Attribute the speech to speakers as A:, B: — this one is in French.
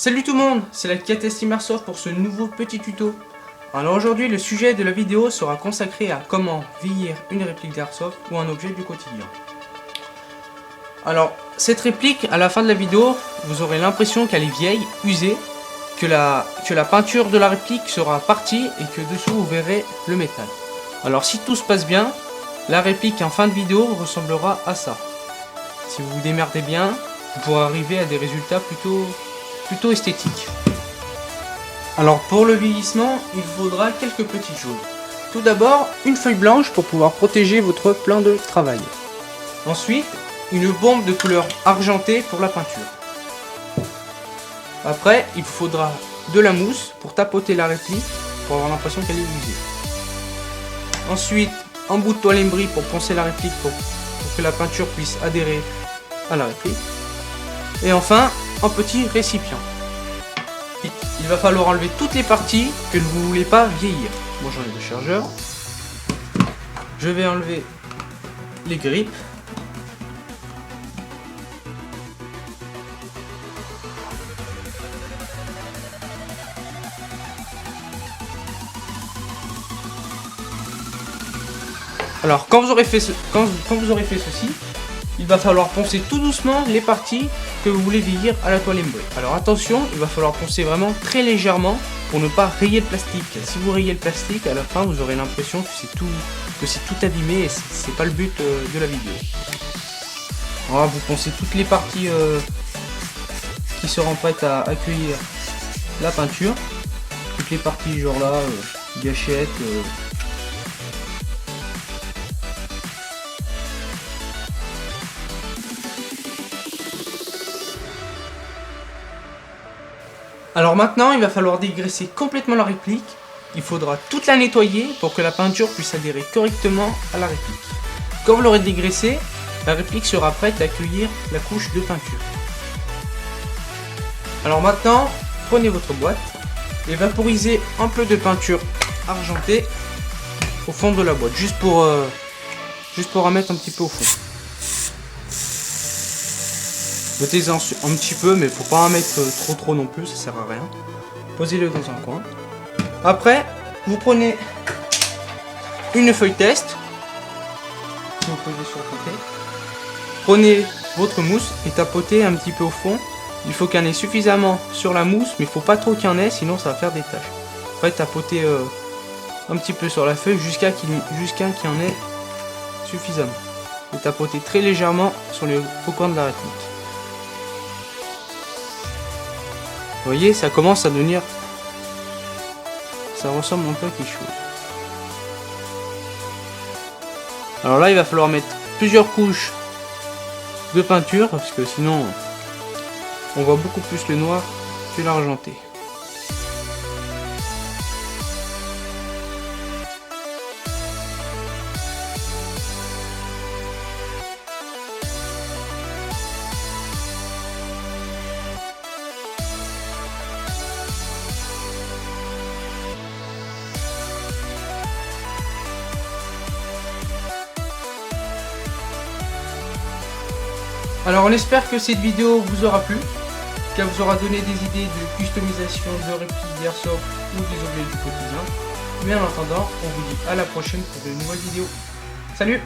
A: Salut tout le monde, c'est la Team Airsoft pour ce nouveau petit tuto. Alors aujourd'hui le sujet de la vidéo sera consacré à comment vieillir une réplique d'Airsoft ou un objet du quotidien. Alors cette réplique, à la fin de la vidéo, vous aurez l'impression qu'elle est vieille, usée, que la peinture de la réplique sera partie et que dessous vous verrez le métal. Alors si tout se passe bien, la réplique en fin de vidéo ressemblera à ça. Si vous vous démerdez bien, vous pourrez arriver à des résultats plutôt esthétiques. Alors pour le vieillissement, il faudra quelques petites choses. Tout d'abord, une feuille blanche pour pouvoir protéger votre plan de travail. Ensuite, une bombe de couleur argentée pour la peinture. Après, il vous faudra de la mousse pour tapoter la réplique pour avoir l'impression qu'elle est usée. Ensuite, un bout de toile embry pour poncer la réplique pour que la peinture puisse adhérer à la réplique. Et enfin, un petit récipient. Il va falloir enlever toutes les parties que vous ne voulez pas vieillir. Bon, j'en ai le chargeur. Je vais enlever les grippes. Alors quand vous aurez fait ceci, il va falloir poncer tout doucement les parties que vous voulez vieillir à la toile embry. Alors attention, il va falloir poncer vraiment très légèrement pour ne pas rayer le plastique. Si vous rayez le plastique, à la fin vous aurez l'impression que c'est tout abîmé et c'est pas le but de la vidéo. Alors vous poncez toutes les parties qui seront prêtes à accueillir la peinture. Toutes les parties genre là, gâchettes. Alors maintenant, il va falloir dégraisser complètement la réplique. Il faudra toute la nettoyer pour que la peinture puisse adhérer correctement à la réplique. Quand vous l'aurez dégraissée, la réplique sera prête à accueillir la couche de peinture. Alors maintenant, prenez votre boîte et vaporisez un peu de peinture argentée au fond de la boîte, juste pour en mettre un petit peu au fond. Mettez-en un petit peu, mais faut pas en mettre trop non plus, ça sert à rien. Posez-le dans un coin. Après, vous prenez une feuille test. Vous posez sur le côté. Prenez votre mousse et tapotez un petit peu au fond. Il faut qu'il y en ait suffisamment sur la mousse, mais il faut pas trop qu'il y en ait, sinon ça va faire des taches. Après, tapotez un petit peu sur la feuille jusqu'à qu'il y en ait suffisamment. Et tapotez très légèrement sur les coins de la réplique. Vous voyez, ça commence à devenir... Ça ressemble un peu à quelque chose. Alors là, il va falloir mettre plusieurs couches de peinture, parce que sinon, on voit beaucoup plus le noir que l'argenté. Alors on espère que cette vidéo vous aura plu, qu'elle vous aura donné des idées de customisation de répliques d'Airsoft ou des objets du quotidien. Mais en attendant, on vous dit à la prochaine pour de nouvelles vidéos. Salut!